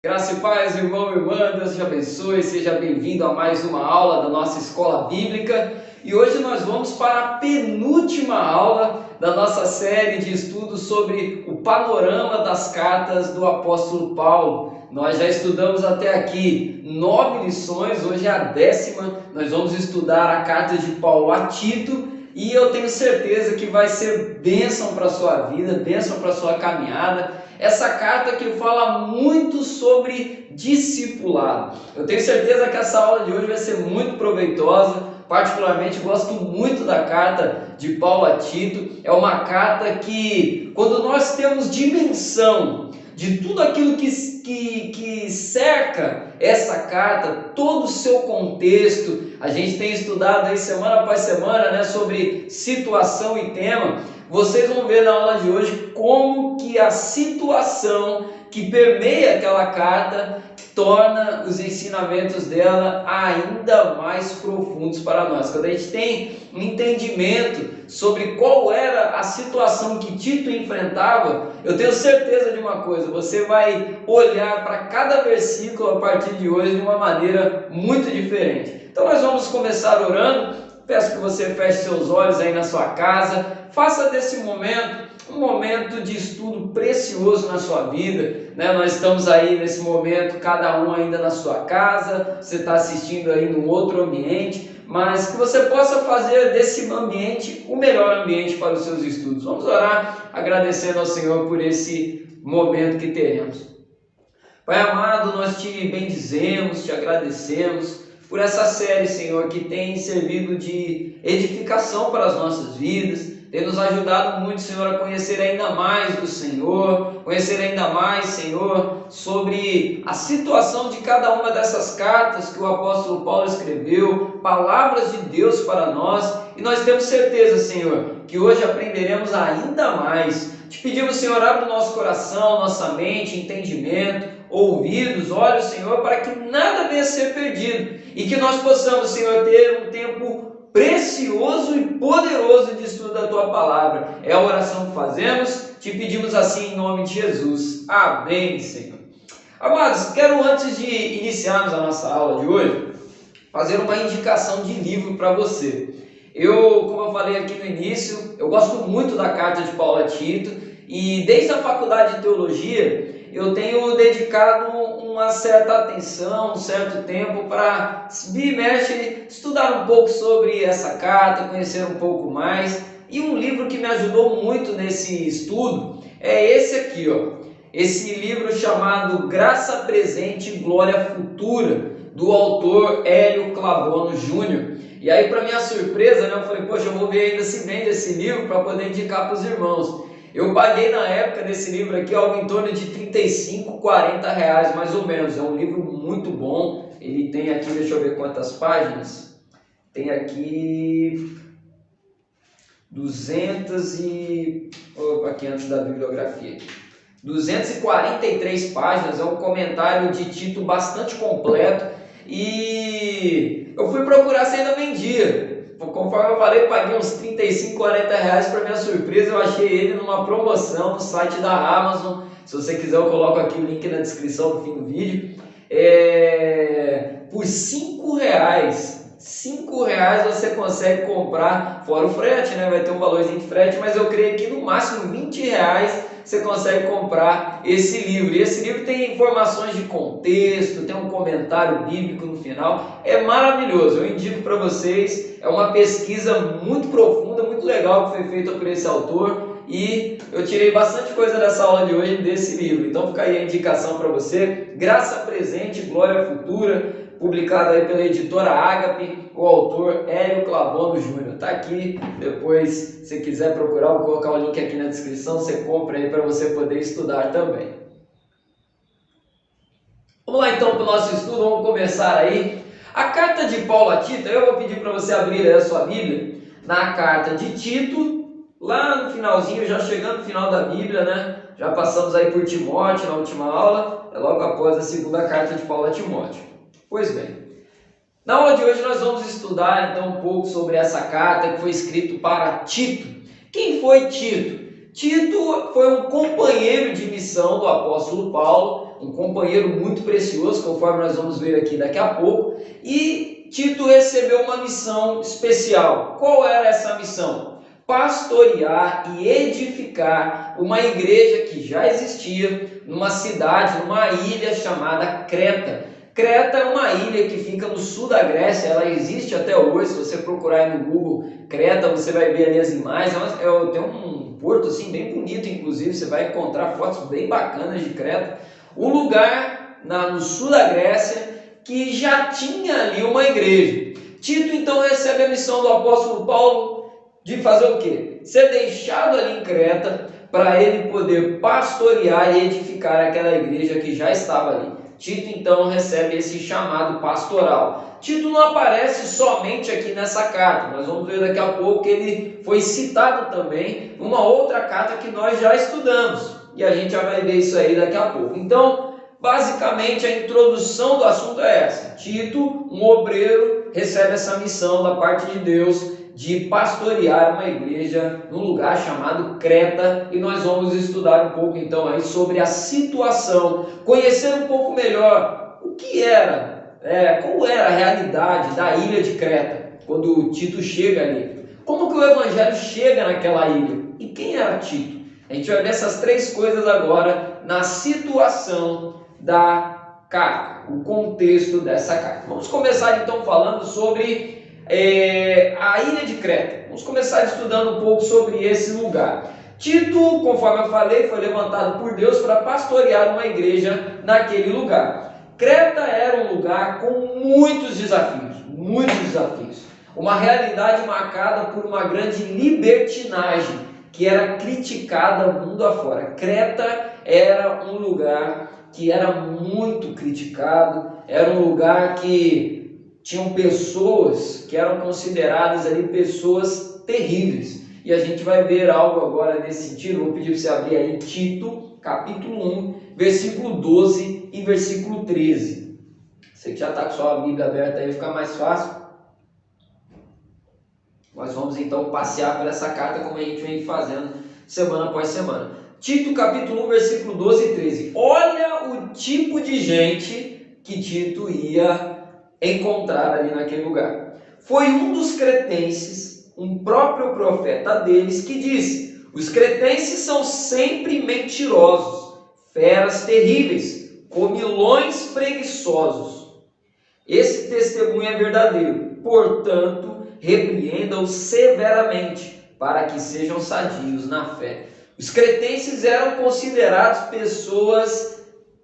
Graça e paz, irmão e irmã, Deus te abençoe, seja bem-vindo a mais uma aula da nossa escola bíblica. E hoje nós vamos para a penúltima aula da nossa série de estudos sobre o panorama das cartas do apóstolo Paulo. Nós já estudamos até aqui 9 lições, hoje é a 10ª. Nós vamos estudar a carta de Paulo a Tito e eu tenho certeza que vai ser bênção para a sua vida, bênção para a sua caminhada. Essa carta que fala muito sobre discipulado. Eu tenho certeza que essa aula de hoje vai ser muito proveitosa. Particularmente gosto muito da carta de Paulo a Tito. É uma carta que, quando nós temos dimensão de tudo aquilo que cerca essa carta, todo o seu contexto, a gente tem estudado aí semana após semana, né, sobre situação e tema. Vocês vão ver na aula de hoje como que a situação que permeia aquela carta torna os ensinamentos dela ainda mais profundos para nós. Quando a gente tem um entendimento sobre qual era a situação que Tito enfrentava, eu tenho certeza de uma coisa: você vai olhar para cada versículo a partir de hoje de uma maneira muito diferente. Então nós vamos começar orando. Peço que você feche seus olhos aí na sua casa, faça desse momento um momento de estudo precioso na sua vida, né? Nós estamos aí nesse momento, cada um ainda na sua casa, você está assistindo aí num outro ambiente, mas que você possa fazer desse ambiente o melhor ambiente para os seus estudos. Vamos orar agradecendo ao Senhor por esse momento que teremos. Pai amado, nós te bendizemos, te agradecemos por essa série, Senhor, que tem servido de edificação para as nossas vidas, tem nos ajudado muito, Senhor, a conhecer ainda mais do Senhor, conhecer ainda mais, Senhor, sobre a situação de cada uma dessas cartas que o apóstolo Paulo escreveu, palavras de Deus para nós, e nós temos certeza, Senhor, que hoje aprenderemos ainda mais. Te pedimos, Senhor, abre o nosso coração, nossa mente, entendimento, ouvidos, olhos, Senhor, para que nada venha a ser perdido e que nós possamos, Senhor, ter um tempo precioso e poderoso de estudo da Tua Palavra. É a oração que fazemos, te pedimos assim em nome de Jesus. Amém, Senhor. Amados, quero antes de iniciarmos a nossa aula de hoje, fazer uma indicação de livro para você. Como eu falei aqui no início, eu gosto muito da carta de Paulo a Tito e desde a faculdade de teologia eu tenho dedicado uma certa atenção, um certo tempo para estudar um pouco sobre essa carta, conhecer um pouco mais. E um livro que me ajudou muito nesse estudo é esse aqui, ó. Esse livro chamado Graça Presente e Glória Futura, do autor Hélio Clabono Júnior. E aí, para minha surpresa, né, eu falei, poxa, eu vou ver ainda se vende esse livro para poder indicar para os irmãos. Eu paguei na época desse livro aqui algo em torno de 35, 40 reais mais ou menos. É um livro muito bom. Ele tem aqui, deixa eu ver quantas páginas. Tem aqui aqui antes da bibliografia. 243 páginas. É um comentário de Tito bastante completo. E eu fui procurar se ainda vendia. Conforme eu falei, eu paguei uns 35, 40 reais. Para minha surpresa, eu achei ele numa promoção no site da Amazon. Se você quiser, eu coloco aqui o link na descrição no fim do vídeo. Por 5 reais. 5 reais você consegue comprar, fora o frete, né? Vai ter um valorzinho de frete, mas eu creio que no máximo 20 reais você consegue comprar esse livro. E esse livro tem informações de contexto, tem um comentário bíblico no final. É maravilhoso, eu indico para vocês. É uma pesquisa muito profunda, muito legal que foi feita por esse autor. E eu tirei bastante coisa dessa aula de hoje desse livro. Então fica aí a indicação para você. Graça Presente, Glória Futura, publicado aí pela editora Ágape, o autor Hélio Clabono Júnior. Está aqui, depois, se você quiser procurar, vou colocar o link aqui na descrição, você compra aí para você poder estudar também. Vamos lá então para o nosso estudo, vamos começar aí. A carta de Paulo a Tito, eu vou pedir para você abrir aí a sua Bíblia, na carta de Tito, lá no finalzinho, já chegando no final da Bíblia, né? Já passamos aí por Timóteo na última aula, é logo após a segunda carta de Paulo a Timóteo. Pois bem, na aula de hoje nós vamos estudar então um pouco sobre essa carta que foi escrita para Tito. Quem foi Tito? Tito foi um companheiro de missão do apóstolo Paulo, um companheiro muito precioso, conforme nós vamos ver aqui daqui a pouco, e Tito recebeu uma missão especial. Qual era essa missão? Pastorear e edificar uma igreja que já existia numa cidade, numa ilha chamada Creta. Creta é uma ilha que fica no sul da Grécia, ela existe até hoje. Se você procurar aí no Google Creta, você vai ver ali as imagens. Tem um porto assim bem bonito, inclusive, você vai encontrar fotos bem bacanas de Creta. Um lugar no sul da Grécia que já tinha ali uma igreja. Tito então recebe a missão do apóstolo Paulo de fazer o quê? Ser deixado ali em Creta para ele poder pastorear e edificar aquela igreja que já estava ali. Tito então recebe esse chamado pastoral. Tito não aparece somente aqui nessa carta, nós vamos ver daqui a pouco que ele foi citado também numa outra carta que nós já estudamos, e a gente já vai ver isso aí daqui a pouco. Então, basicamente a introdução do assunto é essa: Tito, um obreiro, recebe essa missão da parte de Deus de pastorear uma igreja num lugar chamado Creta, e nós vamos estudar um pouco então aí sobre a situação, conhecer um pouco melhor o que era, qual era a realidade da ilha de Creta, quando Tito chega ali, como que o evangelho chega naquela ilha, e quem era Tito. A gente vai ver essas três coisas agora na situação da carta, o contexto dessa carta. Vamos começar então falando sobre a ilha de Creta. Vamos começar estudando um pouco sobre esse lugar. Tito, conforme eu falei, foi levantado por Deus para pastorear uma igreja naquele lugar. Creta era um lugar com muitos desafios, uma realidade marcada por uma grande libertinagem que era criticada mundo afora. Creta era um lugar que era muito criticado, era um lugar que tinham pessoas que eram consideradas ali pessoas terríveis. E a gente vai ver algo agora nesse sentido. Vou pedir para você abrir aí Tito, capítulo 1, versículo 12 e versículo 13. Você que já está com sua Bíblia aberta aí, fica mais fácil. Nós vamos então passear por essa carta como a gente vem fazendo semana após semana. Tito, capítulo 1, versículo 12 e 13. Olha o tipo de gente que Tito ia encontrar ali naquele lugar. Foi um dos cretenses, um próprio profeta deles, que disse: os cretenses são sempre mentirosos, feras terríveis, comilões preguiçosos. Esse testemunho é verdadeiro, portanto, repreendam severamente, para que sejam sadios na fé. Os cretenses eram considerados pessoas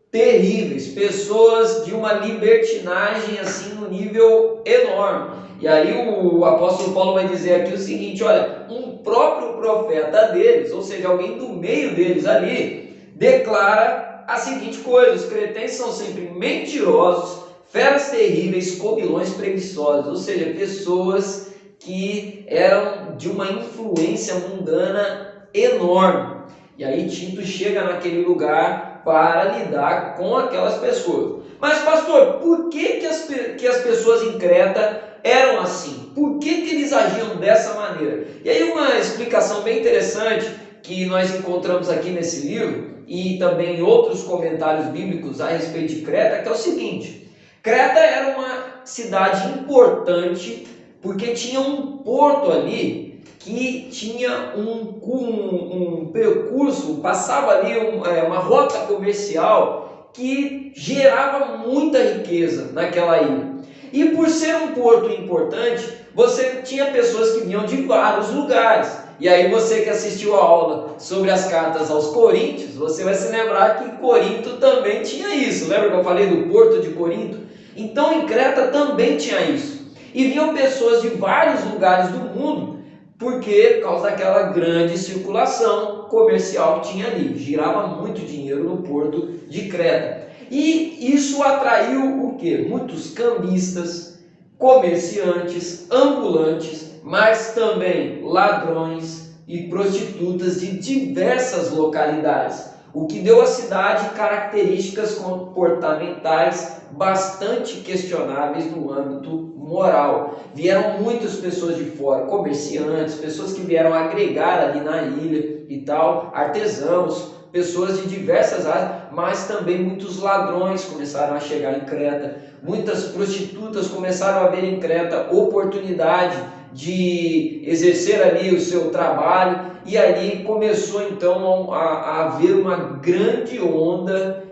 terríveis, pessoas de uma libertinagem assim no nível enorme. E aí o apóstolo Paulo vai dizer aqui o seguinte: olha, um próprio profeta deles, ou seja, alguém do meio deles ali, declara a seguinte coisa: os cretenses são sempre mentirosos, feras terríveis, comilões preguiçosos, ou seja, pessoas que eram de uma influência mundana enorme. E aí Tito chega naquele lugar para lidar com aquelas pessoas. Mas pastor, por que as pessoas em Creta eram assim? Por que eles agiam dessa maneira? E aí uma explicação bem interessante que nós encontramos aqui nesse livro e também em outros comentários bíblicos a respeito de Creta, que é o seguinte: Creta era uma cidade importante porque tinha um porto ali que tinha um percurso, passava ali uma rota comercial que gerava muita riqueza naquela ilha. E por ser um porto importante, você tinha pessoas que vinham de vários lugares. E aí você que assistiu a aula sobre as cartas aos Coríntios, você vai se lembrar que Corinto também tinha isso. Lembra que eu falei do porto de Corinto? Então em Creta também tinha isso. E vinham pessoas de vários lugares do mundo, por causa daquela grande circulação comercial que tinha ali. Girava muito dinheiro no porto de Creta. E isso atraiu o quê? Muitos cambistas, comerciantes, ambulantes, mas também ladrões e prostitutas de diversas localidades. o que deu à cidade características comportamentais bastante questionáveis no âmbito moral. Vieram muitas pessoas de fora, comerciantes, pessoas que vieram agregar ali na ilha e tal, artesãos, pessoas de diversas áreas, mas também muitos ladrões começaram a chegar em Creta, muitas prostitutas começaram a ver em Creta oportunidade de exercer ali o seu trabalho, e ali começou então a haver uma grande onda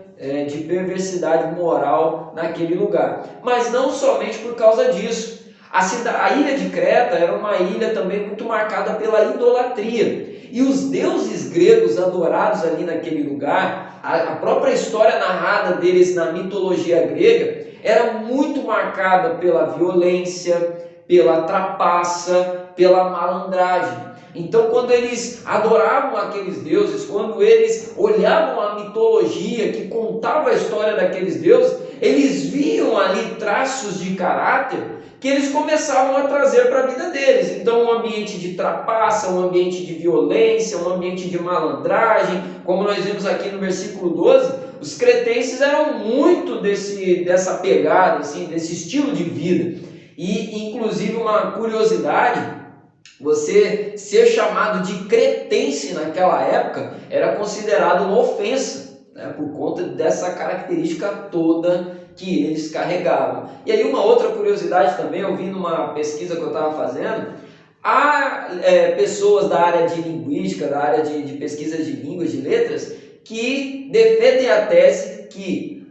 de perversidade moral naquele lugar. Mas não somente por causa disso. A ilha de Creta era uma ilha também muito marcada pela idolatria. E os deuses gregos adorados ali naquele lugar, a própria história narrada deles na mitologia grega, era muito marcada pela violência, pela trapaça, pela malandragem. Então, quando eles adoravam aqueles deuses, quando eles olhavam a mitologia que contava a história daqueles deuses, eles viam ali traços de caráter que eles começavam a trazer para a vida deles. Então, um ambiente de trapaça, um ambiente de violência, um ambiente de malandragem, como nós vimos aqui no versículo 12, os cretenses eram muito dessa pegada, assim, desse estilo de vida. E, inclusive, uma curiosidade, você ser chamado de cretense naquela época era considerado uma ofensa, né, por conta dessa característica toda que eles carregavam. E aí uma outra curiosidade também, eu vi numa pesquisa que eu estava fazendo, há pessoas da área de linguística, da área de pesquisa de línguas, de letras, que defendem a tese que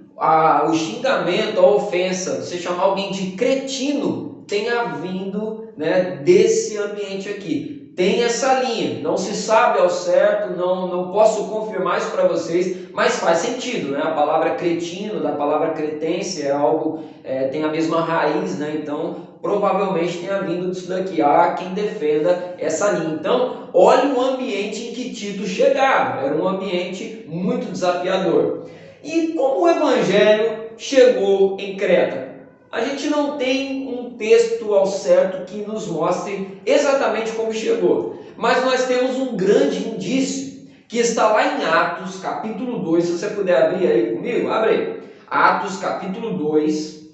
o xingamento, a ofensa, você chamar alguém de cretino, tenha vindo, né, desse ambiente aqui. Tem essa linha, não se sabe ao certo, não posso confirmar isso para vocês, mas faz sentido, né? A palavra cretino, da palavra cretense, é algo, tem a mesma raiz, né? Então, provavelmente tenha vindo disso daqui. Há quem defenda essa linha. Então, olha o ambiente em que Tito chegava, era um ambiente muito desafiador. E como o evangelho chegou em Creta? A gente não tem um texto ao certo que nos mostre exatamente como chegou, mas nós temos um grande indício que está lá em Atos capítulo 2, se você puder abrir aí comigo, abre aí. Atos capítulo 2,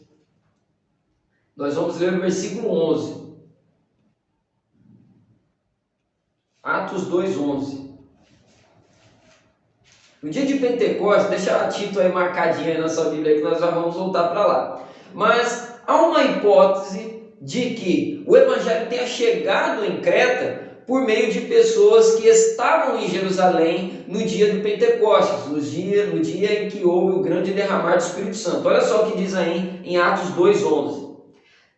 nós vamos ler o versículo 11. Atos 2, 11. No dia de Pentecostes, deixa Tito aí marcadinho aí na sua Bíblia que nós já vamos voltar para lá. Mas há uma hipótese de que o evangelho tenha chegado em Creta por meio de pessoas que estavam em Jerusalém no dia do Pentecostes, no dia em que houve o grande derramar do Espírito Santo. Olha só o que diz aí em Atos 2:11.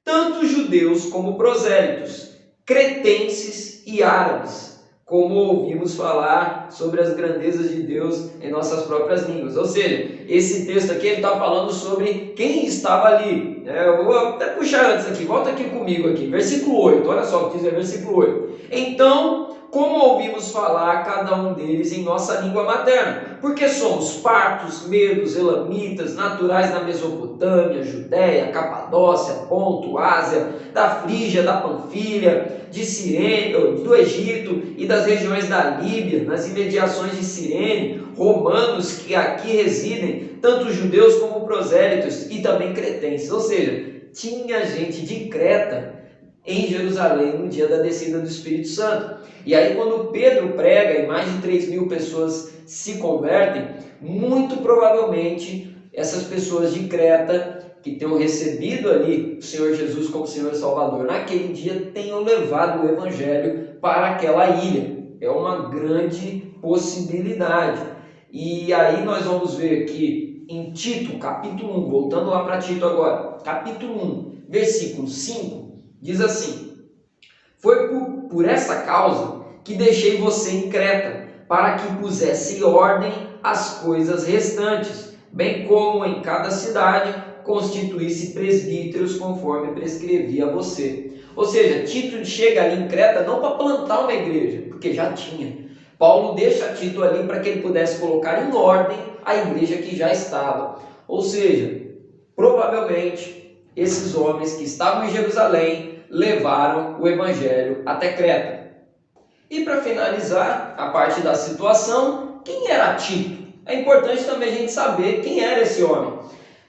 Tanto judeus como prosélitos, cretenses e árabes, como ouvimos falar sobre as grandezas de Deus em nossas próprias línguas. Ou seja, esse texto aqui está falando sobre quem estava ali. Eu vou até puxar antes aqui, volta aqui comigo aqui, versículo 8, olha só o que diz versículo 8. Então, como ouvimos falar cada um deles em nossa língua materna? Porque somos partos, medos, elamitas, naturais da Mesopotâmia, Judéia, Capadócia, Ponto, Ásia, da Frígia, da Panfilha, de Cirene, do Egito e das regiões da Líbia, nas imediações de Cirene, romanos que aqui residem, tanto judeus como prosélitos e também cretenses. Ou seja, tinha gente de Creta em Jerusalém no dia da descida do Espírito Santo. E aí quando Pedro prega e mais de 3.000 pessoas se convertem, muito provavelmente essas pessoas de Creta que tenham recebido ali o Senhor Jesus como Senhor e Salvador, naquele dia tenham levado o Evangelho para aquela ilha. É uma grande possibilidade. E aí nós vamos ver que em Tito, capítulo 1, voltando lá para Tito agora, capítulo 1, versículo 5, diz assim: foi por essa causa que deixei você em Creta, para que pusesse em ordem as coisas restantes, bem como em cada cidade constituísse presbíteros conforme prescrevia a você. Ou seja, Tito chega ali em Creta não para plantar uma igreja, porque já tinha. Paulo deixa Tito ali para que ele pudesse colocar em ordem a igreja que já estava. Ou seja, provavelmente esses homens que estavam em Jerusalém levaram o evangelho até Creta. E para finalizar a parte da situação, quem era Tito? é importante também a gente saber quem era esse homem.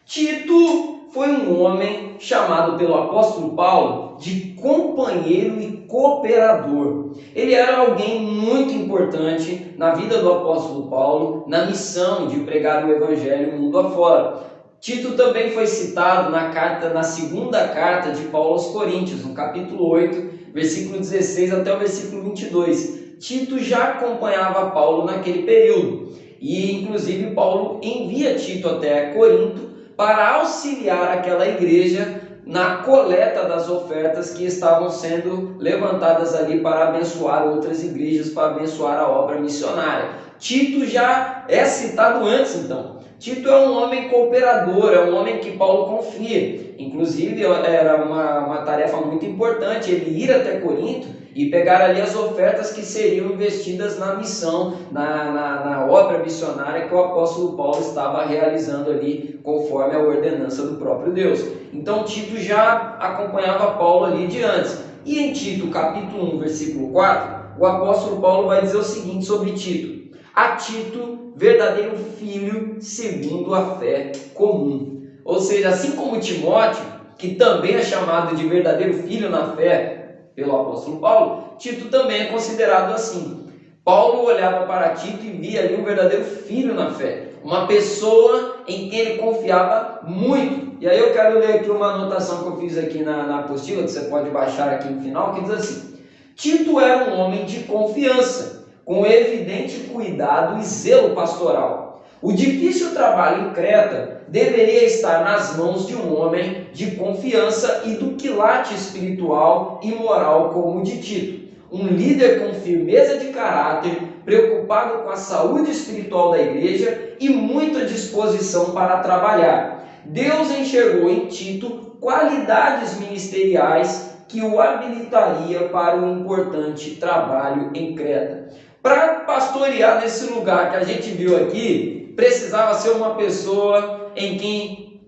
Tito foi um homem chamado pelo apóstolo Paulo de companheiro e cooperador. Ele era alguém muito importante na vida do apóstolo Paulo, na missão de pregar o evangelho mundo afora. Tito também foi citado na segunda carta de Paulo aos Coríntios, no capítulo 8, versículo 16 até o versículo 22. Tito já acompanhava Paulo naquele período e, inclusive, Paulo envia Tito até Corinto para auxiliar aquela igreja na coleta das ofertas que estavam sendo levantadas ali para abençoar outras igrejas, para abençoar a obra missionária. Tito já é citado antes, então. Tito é um homem cooperador, é um homem que Paulo confia. Inclusive, era uma tarefa muito importante ele ir até Corinto e pegar ali as ofertas que seriam investidas na missão, na obra missionária que o apóstolo Paulo estava realizando ali, conforme a ordenança do próprio Deus. Então, Tito já acompanhava Paulo ali de antes. E em Tito, capítulo 1, versículo 4, o apóstolo Paulo vai dizer o seguinte sobre Tito: a Tito, verdadeiro filho segundo a fé comum. Ou seja, assim como Timóteo, que também é chamado de verdadeiro filho na fé pelo apóstolo Paulo, Tito também é considerado assim. Paulo olhava para Tito e via ali um verdadeiro filho na fé, uma pessoa em quem ele confiava muito. E aí eu quero ler aqui uma anotação que eu fiz aqui na apostila, que você pode baixar aqui no final, que diz assim: Tito era um homem de confiança, com evidente cuidado e zelo pastoral. O difícil trabalho em Creta deveria estar nas mãos de um homem de confiança e do quilate espiritual e moral como o de Tito. Um líder com firmeza de caráter, preocupado com a saúde espiritual da igreja e muita disposição para trabalhar. Deus enxergou em Tito qualidades ministeriais que o habilitaria para um importante trabalho em Creta. Para pastorear nesse lugar que a gente viu aqui, precisava ser uma pessoa em quem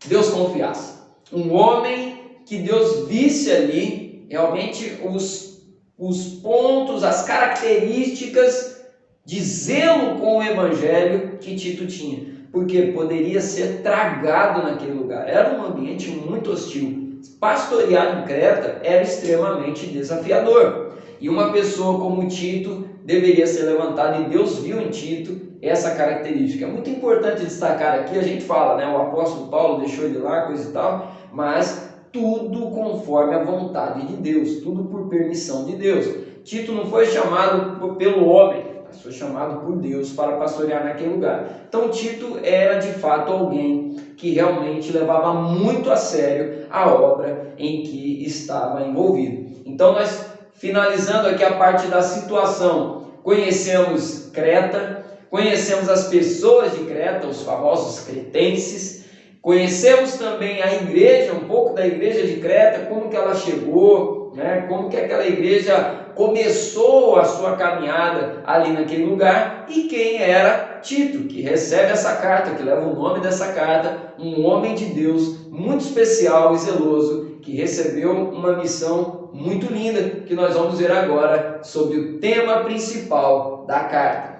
Deus confiasse. Um homem que Deus visse ali realmente os pontos, as características de zelo com o evangelho que Tito tinha. Porque poderia ser tragado naquele lugar. Era um ambiente muito hostil. Pastorear em Creta era extremamente desafiador. E uma pessoa como Tito deveria ser levantada, e Deus viu em Tito essa característica. É muito importante destacar aqui, a gente fala, né, o apóstolo Paulo deixou ele lá, coisa e tal, mas tudo conforme a vontade de Deus, tudo por permissão de Deus. Tito não foi chamado pelo homem, mas foi chamado por Deus para pastorear naquele lugar. Então Tito era de fato alguém que realmente levava muito a sério a obra em que estava envolvido. Então nós, finalizando aqui a parte da situação, conhecemos Creta, conhecemos as pessoas de Creta, os famosos cretenses, conhecemos também a igreja, um pouco da igreja de Creta, como que ela chegou, né? Como que aquela igreja começou a sua caminhada ali naquele lugar e quem era Tito, que recebe essa carta, que leva o nome dessa carta, um homem de Deus muito especial e zeloso, que recebeu uma missão muito linda, que nós vamos ver agora sobre o tema principal da carta.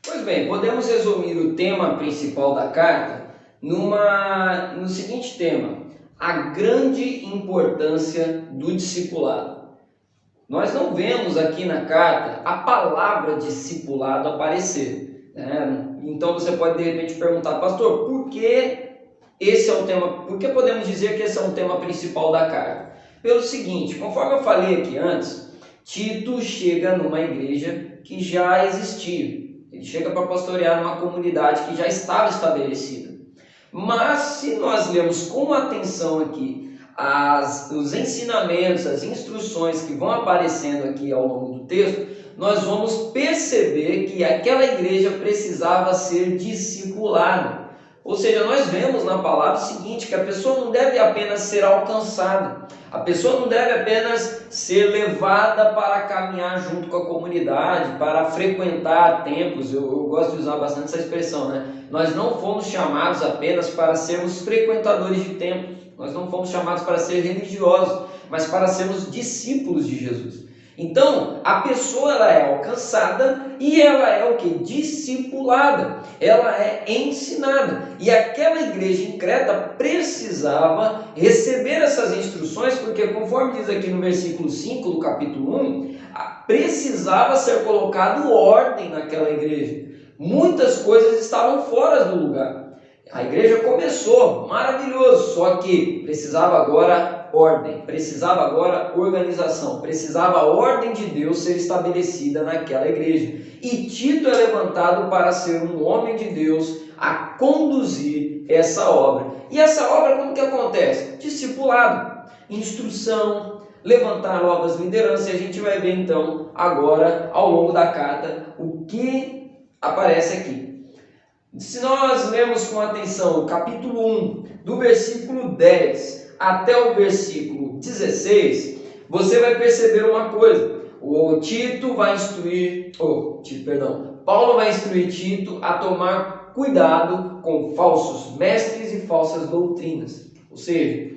Pois bem, podemos resumir o tema principal da carta no seguinte tema: a grande importância do discipulado. Nós não vemos aqui na carta a palavra discipulado aparecer, né? Então você pode de repente perguntar: pastor, por que esse é o tema? Por que podemos dizer que esse é o tema principal da carta? Pelo seguinte, conforme eu falei aqui antes, Tito chega numa igreja que já existia. Ele chega para pastorear numa comunidade que já estava estabelecida. Mas se nós lermos com atenção aqui os ensinamentos, as instruções que vão aparecendo aqui ao longo do texto, nós vamos perceber que aquela igreja precisava ser discipulada. Ou seja, nós vemos na palavra o seguinte, que a pessoa não deve apenas ser alcançada, a pessoa não deve apenas ser levada para caminhar junto com a comunidade, para frequentar templos. Eu gosto de usar bastante essa expressão, né? Nós não fomos chamados apenas para sermos frequentadores de templos, nós não fomos chamados para ser religiosos, mas para sermos discípulos de Jesus. Então, a pessoa ela é alcançada e ela é o que? Discipulada, ela é ensinada. E aquela igreja em Creta precisava receber essas instruções, porque conforme diz aqui no versículo 5 do capítulo 1, precisava ser colocado ordem naquela igreja. Muitas coisas estavam fora do lugar. A igreja começou, maravilhoso, só que precisava agora ordem, precisava agora organização, precisava a ordem de Deus ser estabelecida naquela igreja. E Tito é levantado para ser um homem de Deus a conduzir essa obra. E essa obra como que acontece? Discipulado, instrução, levantar novas lideranças. E a gente vai ver então agora ao longo da carta o que aparece aqui. Se nós lemos com atenção o capítulo 1, do versículo 10 até o versículo 16, você vai perceber uma coisa. Paulo vai instruir Tito a tomar cuidado com falsos mestres e falsas doutrinas. Ou seja,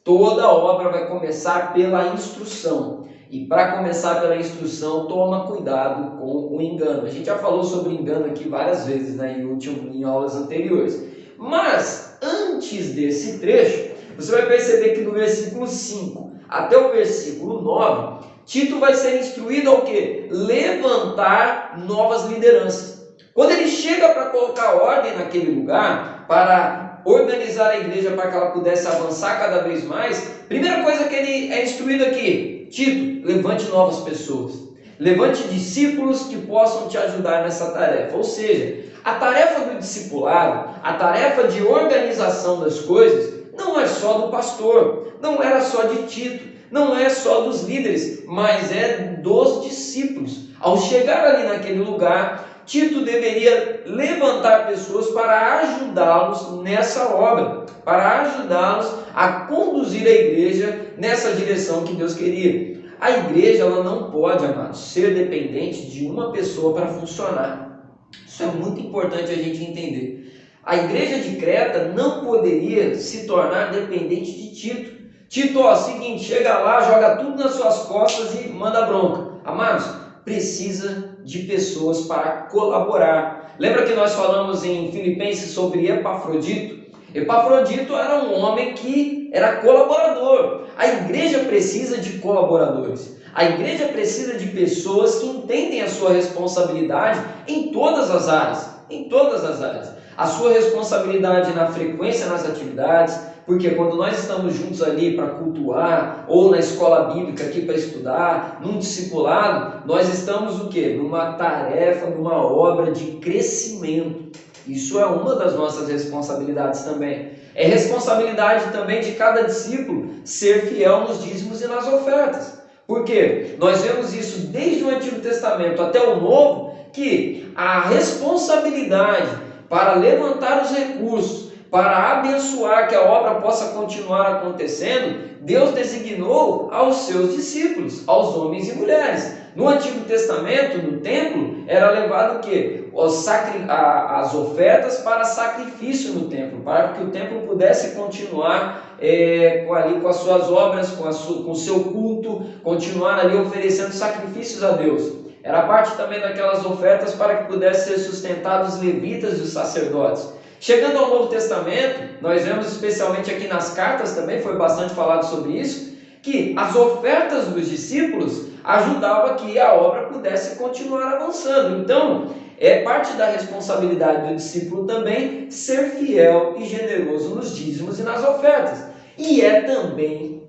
toda obra vai começar pela instrução. E para começar pela instrução, toma cuidado com o engano. A gente já falou sobre engano aqui várias vezes, né, em aulas anteriores. Mas, antes desse trecho, você vai perceber que do versículo 5 até o versículo 9, Tito vai ser instruído ao quê? Levantar novas lideranças. Quando ele chega para colocar ordem naquele lugar, para organizar a igreja para que ela pudesse avançar cada vez mais, primeira coisa que ele é instruído aqui: Tito, levante novas pessoas, levante discípulos que possam te ajudar nessa tarefa. Ou seja, a tarefa do discipulado, a tarefa de organização das coisas, não é só do pastor, não era só de Tito, não é só dos líderes, mas é dos discípulos. Ao chegar ali naquele lugar, Tito deveria levantar pessoas para ajudá-los nessa obra, para ajudá-los a conduzir a igreja nessa direção que Deus queria. A igreja ela não pode, amados, ser dependente de uma pessoa para funcionar. Isso é muito importante a gente entender. A igreja de Creta não poderia se tornar dependente de Tito. Tito, seguinte, chega lá, joga tudo nas suas costas e manda bronca. Amados, precisa de pessoas para colaborar. Lembra que nós falamos em Filipenses sobre Epafrodito? Epafrodito era um homem que era colaborador. A igreja precisa de colaboradores. A igreja precisa de pessoas que entendem a sua responsabilidade em todas as áreas. Em todas as áreas. A sua responsabilidade na frequência nas atividades, porque quando nós estamos juntos ali para cultuar, ou na escola bíblica aqui para estudar, num discipulado, nós estamos o quê? Numa tarefa, numa obra de crescimento. Isso é uma das nossas responsabilidades também. É responsabilidade também de cada discípulo ser fiel nos dízimos e nas ofertas. Por quê? Nós vemos isso desde o Antigo Testamento até o Novo, que a responsabilidade para levantar os recursos, para abençoar que a obra possa continuar acontecendo, Deus designou aos seus discípulos, aos homens e mulheres. No Antigo Testamento, no templo, era levado o quê? As ofertas para sacrifício no templo, para que o templo pudesse continuar ali com as suas obras, com o seu culto, continuar ali oferecendo sacrifícios a Deus. Era parte também daquelas ofertas para que pudessem ser sustentados os levitas e os sacerdotes. Chegando ao Novo Testamento, nós vemos especialmente aqui nas cartas também, foi bastante falado sobre isso, que as ofertas dos discípulos ajudavam que a obra pudesse continuar avançando. Então, é parte da responsabilidade do discípulo também ser fiel e generoso nos dízimos e nas ofertas. E é também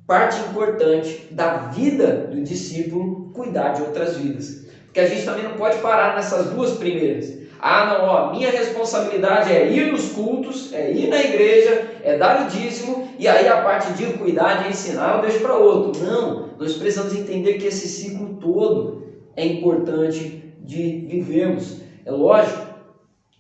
parte importante da vida do discípulo cuidar de outras vidas. Porque a gente também não pode parar nessas duas primeiras. Minha responsabilidade é ir nos cultos, é ir na igreja, é dar o dízimo, e aí a parte de cuidar, de ensinar, eu deixo para outro. Não, nós precisamos entender que esse ciclo todo é importante de vivermos. É lógico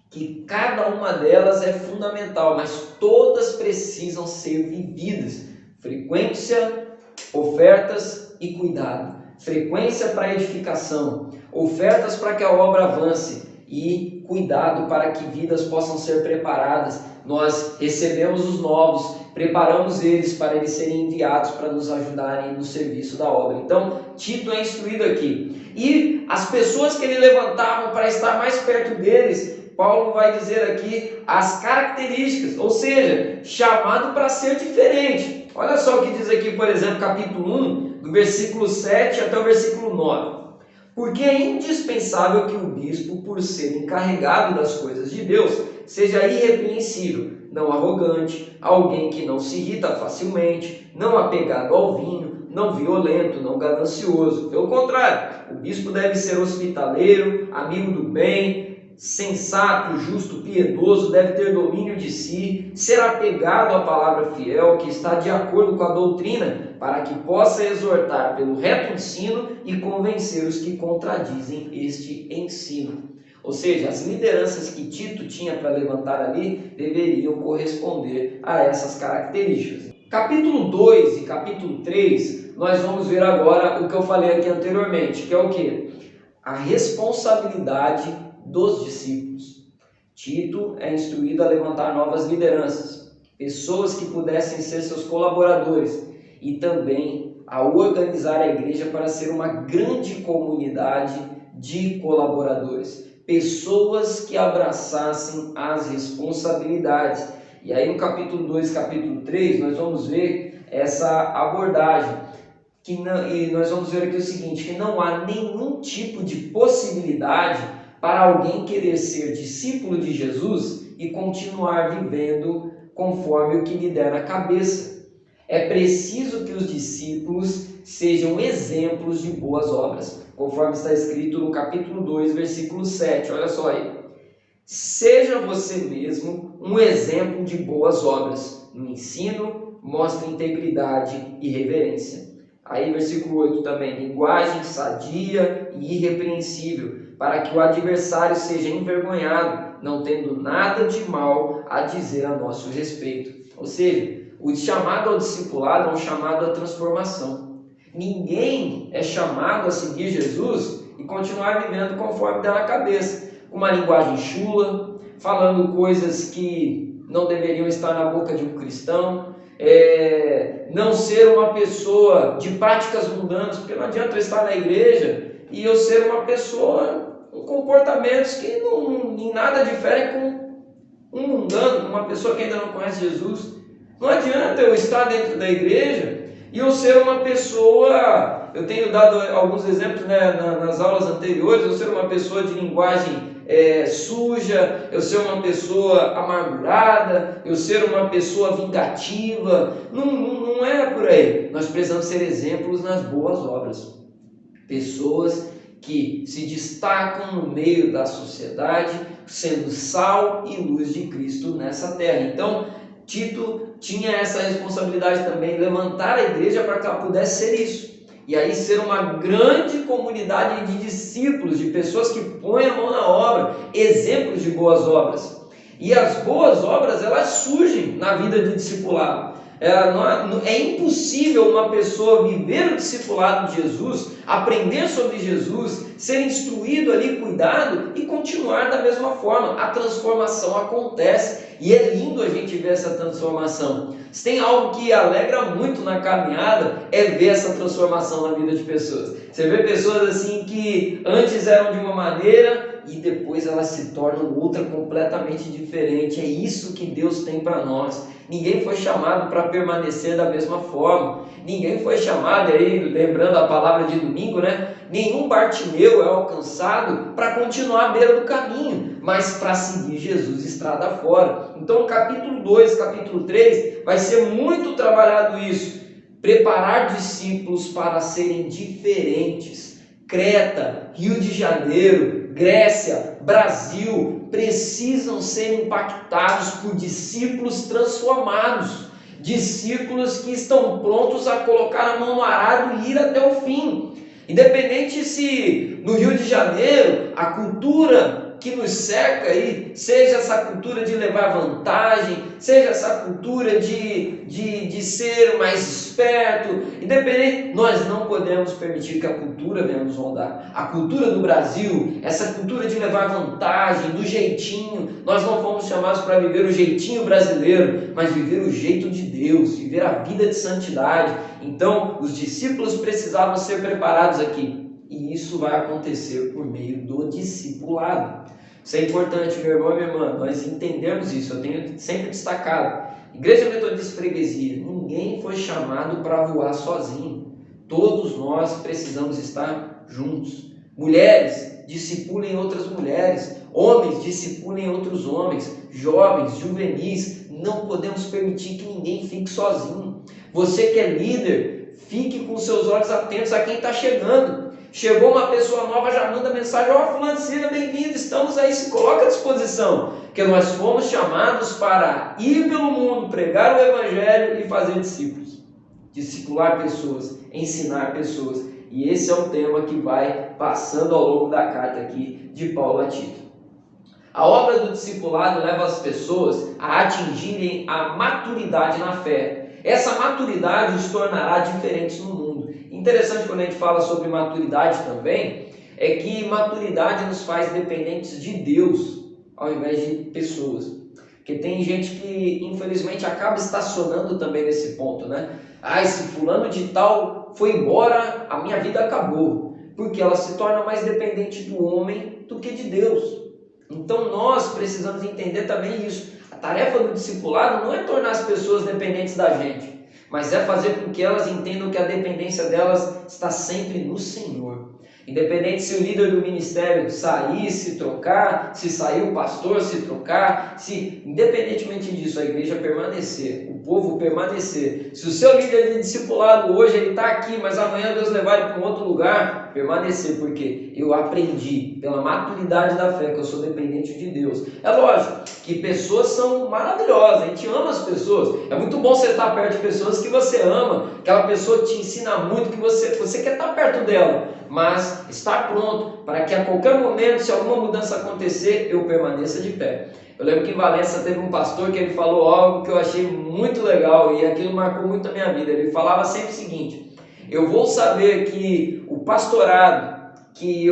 que cada uma delas é fundamental, mas todas precisam ser vividas. Frequência, ofertas e cuidado. Frequência para edificação, ofertas para que a obra avance e cuidado para que vidas possam ser preparadas. Nós recebemos os novos, preparamos eles para eles serem enviados para nos ajudarem no serviço da obra. Então, Tito é instruído aqui. E as pessoas que ele levantava para estar mais perto deles, Paulo vai dizer aqui as características, ou seja, chamado para ser diferente. Olha só o que diz aqui, por exemplo, capítulo 1, do versículo 7 até o versículo 9. Porque é indispensável que o bispo, por ser encarregado das coisas de Deus, seja irrepreensível, não arrogante, alguém que não se irrita facilmente, não apegado ao vinho, não violento, não ganancioso. Pelo contrário, o bispo deve ser hospitaleiro, amigo do bem, sensato, justo, piedoso, deve ter domínio de si, ser apegado à palavra fiel, que está de acordo com a doutrina, para que possa exortar pelo reto ensino e convencer os que contradizem este ensino. Ou seja, as lideranças que Tito tinha para levantar ali deveriam corresponder a essas características. Capítulo 2 e capítulo 3, nós vamos ver agora o que eu falei aqui anteriormente, que é o quê? A responsabilidade dos discípulos. Tito é instruído a levantar novas lideranças, pessoas que pudessem ser seus colaboradores, e também a organizar a igreja para ser uma grande comunidade de colaboradores, pessoas que abraçassem as responsabilidades. E aí no capítulo 2 e capítulo 3 nós vamos ver essa abordagem, e nós vamos ver aqui o seguinte, que não há nenhum tipo de possibilidade para alguém querer ser discípulo de Jesus e continuar vivendo conforme o que lhe der na cabeça. É preciso que os discípulos sejam exemplos de boas obras, conforme está escrito no capítulo 2, versículo 7. Olha só aí. Seja você mesmo um exemplo de boas obras. No ensino, mostre integridade e reverência. Aí, versículo 8 também. Linguagem sadia e irrepreensível, para que o adversário seja envergonhado, não tendo nada de mal a dizer a nosso respeito. Ou seja, o chamado ao discipulado é um chamado à transformação. Ninguém é chamado a seguir Jesus e continuar vivendo conforme dá na cabeça, com uma linguagem chula, falando coisas que não deveriam estar na boca de um cristão, não ser uma pessoa de práticas mundanas, porque não adianta eu estar na igreja e eu ser uma pessoa com comportamentos que em nada diferem com um mundano, uma pessoa que ainda não conhece Jesus. Não adianta eu estar dentro da igreja e eu ser uma pessoa, eu tenho dado alguns exemplos, nas aulas anteriores, eu ser uma pessoa de linguagem suja, eu ser uma pessoa amargurada, eu ser uma pessoa vingativa. Não é por aí. Nós precisamos ser exemplos nas boas obras. Pessoas que se destacam no meio da sociedade, sendo sal e luz de Cristo nessa terra. Então, Tito tinha essa responsabilidade também, levantar a igreja para que ela pudesse ser isso. E aí ser uma grande comunidade de discípulos, de pessoas que põem a mão na obra, exemplos de boas obras. E as boas obras, elas surgem na vida de discipulado. É impossível uma pessoa viver o discipulado de Jesus, aprender sobre Jesus, ser instruído ali, cuidado e continuar da mesma forma. A transformação acontece e é lindo a gente ver essa transformação. Se tem algo que alegra muito na caminhada, é ver essa transformação na vida de pessoas. Você vê pessoas assim que antes eram de uma maneira e depois elas se tornam outra completamente diferente. É isso que Deus tem para nós. Ninguém foi chamado para permanecer da mesma forma. Ninguém foi chamado, aí, lembrando a palavra de domingo, nenhum Bartimeu é alcançado para continuar à beira do caminho, mas para seguir Jesus estrada fora. Então, capítulo 2, capítulo 3, vai ser muito trabalhado isso. Preparar discípulos para serem diferentes. Creta, Rio de Janeiro, Grécia, Brasil, precisam ser impactados por discípulos transformados, discípulos que estão prontos a colocar a mão no arado e ir até o fim. Independente se no Rio de Janeiro a cultura que nos cerca aí, seja essa cultura de levar vantagem, seja essa cultura de ser mais esperto, independente, nós não podemos permitir que a cultura venha nos moldar. A cultura do Brasil, essa cultura de levar vantagem, do jeitinho, nós não fomos chamados para viver o jeitinho brasileiro, mas viver o jeito de Deus, viver a vida de santidade. Então, os discípulos precisavam ser preparados aqui. E isso vai acontecer por meio do discipulado. Isso é importante, meu irmão e minha irmã, nós entendemos isso, eu tenho sempre destacado. Igreja Metodista Freguesia, ninguém foi chamado para voar sozinho. Todos nós precisamos estar juntos. Mulheres, discipulem outras mulheres. Homens, discipulem outros homens. Jovens, juvenis, não podemos permitir que ninguém fique sozinho. Você que é líder, fique com seus olhos atentos a quem está chegando. Chegou uma pessoa nova, já manda mensagem: ó, fulano, seja bem-vindo, estamos aí, se coloca à disposição, porque nós fomos chamados para ir pelo mundo, pregar o evangelho e fazer discípulos, discipular pessoas, ensinar pessoas, e esse é um tema que vai passando ao longo da carta aqui de Paulo a Tito. A obra do discipulado leva as pessoas a atingirem a maturidade na fé. Essa maturidade os tornará diferentes no mundo. Interessante quando a gente fala sobre maturidade também, é que maturidade nos faz dependentes de Deus, ao invés de pessoas. Porque tem gente que, infelizmente, acaba estacionando também nesse ponto, né? Ah, esse fulano de tal foi embora, a minha vida acabou. Porque ela se torna mais dependente do homem do que de Deus. Então nós precisamos entender também isso. A tarefa do discipulado não é tornar as pessoas dependentes da gente, mas é fazer com que elas entendam que a dependência delas está sempre no Senhor. Independente se o líder do ministério sair, se trocar, se sair o pastor, se trocar, se independentemente disso a igreja permanecer, o povo permanecer. Se o seu líder de discipulado hoje ele está aqui, mas amanhã Deus levar ele para um outro lugar, permanecer, porque eu aprendi pela maturidade da fé que eu sou dependente de Deus. É lógico que pessoas são maravilhosas, a gente ama as pessoas. É muito bom você estar perto de pessoas que você ama, aquela pessoa te ensina muito, que você quer estar perto dela, mas estar pronto para que a qualquer momento, se alguma mudança acontecer, eu permaneça de pé. Eu lembro que em Valença teve um pastor que ele falou algo que eu achei muito legal e aquilo marcou muito a minha vida. Ele falava sempre o seguinte: eu vou saber que o pastorado que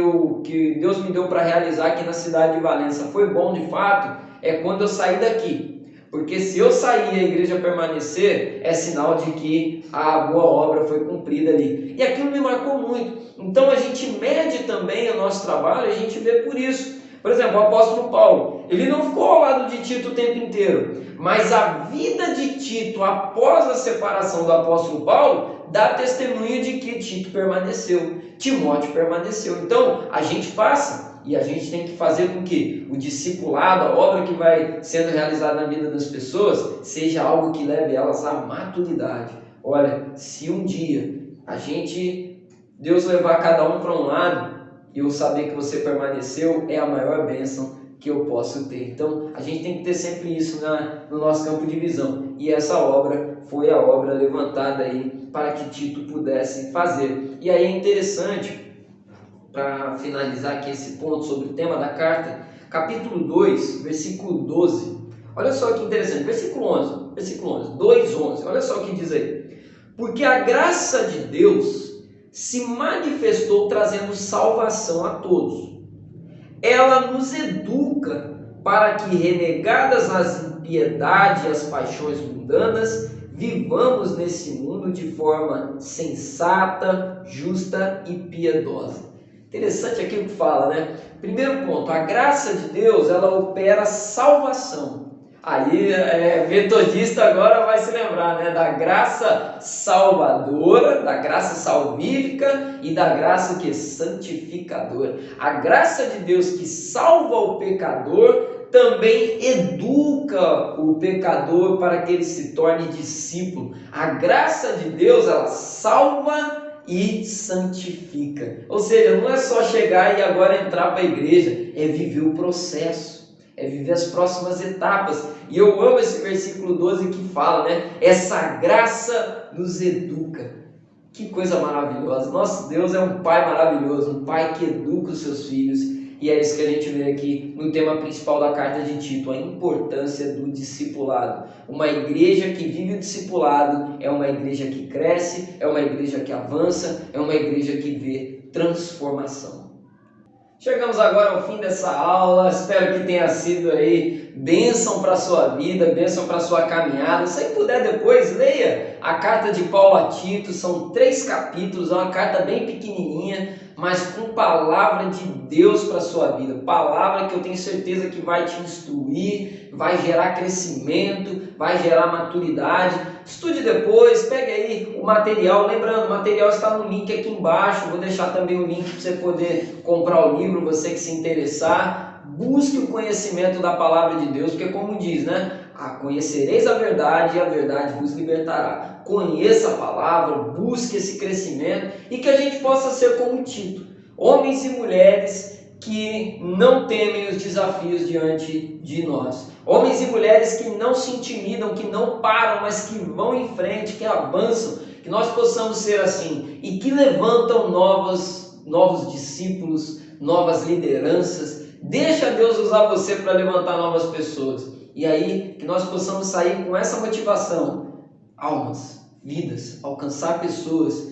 Deus me deu para realizar aqui na cidade de Valença foi bom de fato, é quando eu sair daqui. Porque se eu sair e a igreja permanecer, é sinal de que a boa obra foi cumprida ali. E aquilo me marcou muito. Então a gente mede também o nosso trabalho, a gente vê por isso. Por exemplo, o apóstolo Paulo, ele não ficou ao lado de Tito o tempo inteiro, mas a vida de Tito após a separação do apóstolo Paulo dá testemunho de que Tito permaneceu, Timóteo permaneceu. Então a gente passa e a gente tem que fazer com que o discipulado, a obra que vai sendo realizada na vida das pessoas, seja algo que leve elas à maturidade. Olha, se um dia Deus levar cada um para um lado, e eu saber que você permaneceu, é a maior bênção que eu posso ter. Então, a gente tem que ter sempre isso no nosso campo de visão. E essa obra foi a obra levantada aí para que Tito pudesse fazer. E aí é interessante, para finalizar aqui esse ponto sobre o tema da carta, capítulo 2, versículo 12. Olha só que interessante, versículo 11, 2:11. Olha só o que diz aí. Porque a graça de Deus se manifestou trazendo salvação a todos. Ela nos educa para que, renegadas as impiedades e as paixões mundanas, vivamos nesse mundo de forma sensata, justa e piedosa. Interessante aquilo que fala, né? Primeiro ponto, a graça de Deus, ela opera salvação. Aí, metodista agora vai se lembrar, né? Da graça salvadora, da graça salvífica e da graça que é santificadora. A graça de Deus que salva o pecador também educa o pecador para que ele se torne discípulo. A graça de Deus, ela salva e santifica. Ou seja, não é só chegar e agora entrar para a igreja, é viver o processo, é viver as próximas etapas. E eu amo esse versículo 12 que fala, né? Essa graça nos educa. Que coisa maravilhosa. Nosso Deus é um Pai maravilhoso, um Pai que educa os seus filhos. E é isso que a gente vê aqui no tema principal da carta de Tito, a importância do discipulado. Uma igreja que vive o discipulado é uma igreja que cresce, é uma igreja que avança, é uma igreja que vê transformação. Chegamos agora ao fim dessa aula, espero que tenha sido aí bênção para a sua vida, bênção para a sua caminhada. Se puder depois, leia a carta de Paulo a Tito, são 3 capítulos, é uma carta bem pequenininha, mas com palavra de Deus para a sua vida, palavra que eu tenho certeza que vai te instruir, vai gerar crescimento, vai gerar maturidade. Estude depois, pegue aí o material, lembrando, o material está no link aqui embaixo, vou deixar também o link para você poder comprar o livro, você que se interessar. Busque o conhecimento da palavra de Deus, porque como diz, né? Conhecereis a verdade e a verdade vos libertará. Conheça a palavra, busque esse crescimento e que a gente possa ser como Tito, homens e mulheres que não temem os desafios diante de nós. Homens e mulheres que não se intimidam, que não param, mas que vão em frente, que avançam, que nós possamos ser assim e que levantam novos discípulos, novas lideranças. Deixa Deus usar você para levantar novas pessoas. E aí que nós possamos sair com essa motivação, almas, vidas, alcançar pessoas,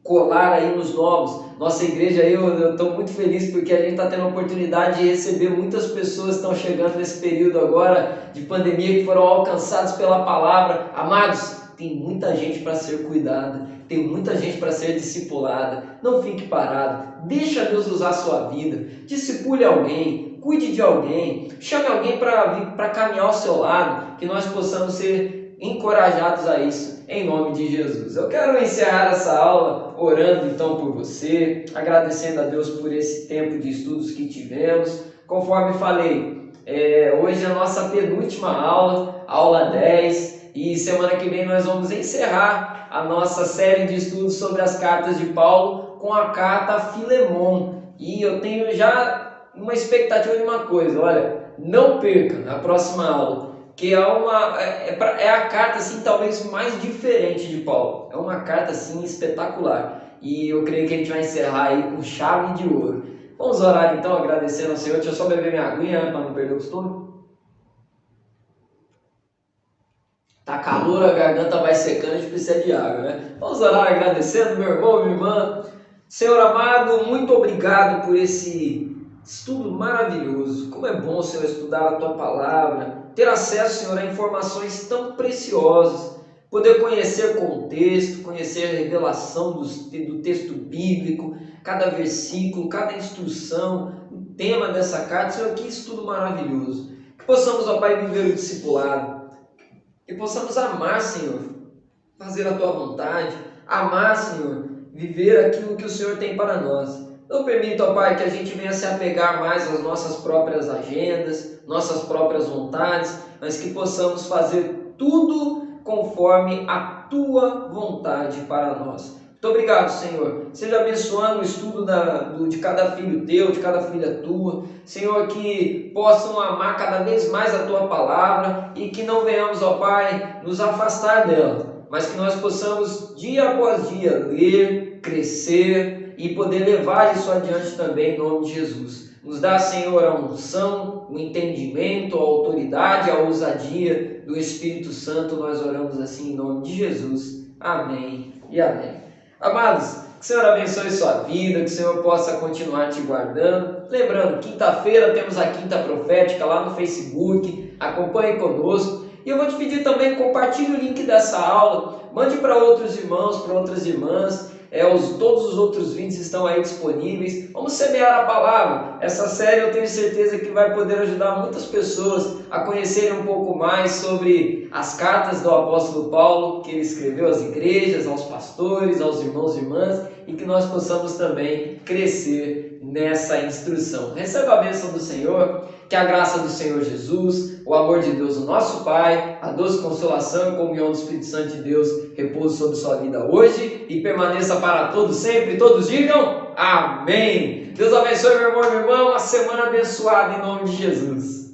colar aí nos novos. Nossa igreja, eu estou muito feliz porque a gente está tendo a oportunidade de receber muitas pessoas que estão chegando nesse período agora de pandemia, que foram alcançados pela palavra. Amados, tem muita gente para ser cuidada, tem muita gente para ser discipulada. Não fique parado, deixa Deus usar a sua vida, discipule alguém, cuide de alguém, chame alguém para caminhar ao seu lado, que nós possamos ser encorajados a isso, em nome de Jesus. Eu quero encerrar essa aula orando então por você, agradecendo a Deus por esse tempo de estudos que tivemos. Conforme falei, hoje é a nossa penúltima aula, aula 10, e semana que vem nós vamos encerrar a nossa série de estudos sobre as cartas de Paulo com a carta a Filemon. E eu tenho já uma expectativa de uma coisa, olha, não perca a próxima aula, que é a carta assim talvez mais diferente de Paulo. É uma carta assim espetacular. E eu creio que a gente vai encerrar aí com chave de ouro. Vamos orar então, agradecendo ao Senhor. Deixa eu só beber minha aguinha, né, para não perder o costume. Tá calor, a garganta vai secando, a gente precisa de água, né? Vamos orar agradecendo, meu irmão, minha irmã. Senhor amado, muito obrigado por esse estudo maravilhoso. Como é bom, Senhor, estudar a Tua Palavra, ter acesso, Senhor, a informações tão preciosas, poder conhecer contexto, conhecer a revelação do texto bíblico, cada versículo, cada instrução, o tema dessa carta. Senhor, que estudo maravilhoso. Que possamos, ó Pai, viver o discipulado, que possamos amar, Senhor, fazer a Tua vontade, amar, Senhor, viver aquilo que o Senhor tem para nós. Não permita, ó Pai, que a gente venha se apegar mais às nossas próprias agendas, nossas próprias vontades, mas que possamos fazer tudo conforme a Tua vontade para nós. Muito obrigado, Senhor. Seja abençoando o estudo de cada filho Teu, de cada filha Tua. Senhor, que possam amar cada vez mais a Tua palavra e que não venhamos, ó Pai, nos afastar dela, mas que nós possamos, dia após dia, ler, crescer e poder levar isso adiante também, em nome de Jesus. Nos dá, Senhor, a unção, o entendimento, a autoridade, a ousadia do Espírito Santo. Nós oramos assim em nome de Jesus. Amém e amém. Amados, que o Senhor abençoe sua vida, que o Senhor possa continuar te guardando. Lembrando, quinta-feira temos a Quinta Profética lá no Facebook, acompanhe conosco. E eu vou te pedir também, compartilhe o link dessa aula, mande para outros irmãos, para outras irmãs. Todos os outros vídeos estão aí disponíveis. Vamos semear a palavra. Essa série eu tenho certeza que vai poder ajudar muitas pessoas a conhecerem um pouco mais sobre as cartas do apóstolo Paulo, que ele escreveu às igrejas, aos pastores, aos irmãos e irmãs, e que nós possamos também crescer nessa instrução. Receba a bênção do Senhor, que a graça do Senhor Jesus, o amor de Deus, o nosso Pai, a doce consolação e comunhão do Espírito Santo de Deus repouse sobre sua vida hoje e permaneça para todos sempre. Todos digam amém. Deus abençoe, meu irmão e minha irmã. Uma semana abençoada em nome de Jesus.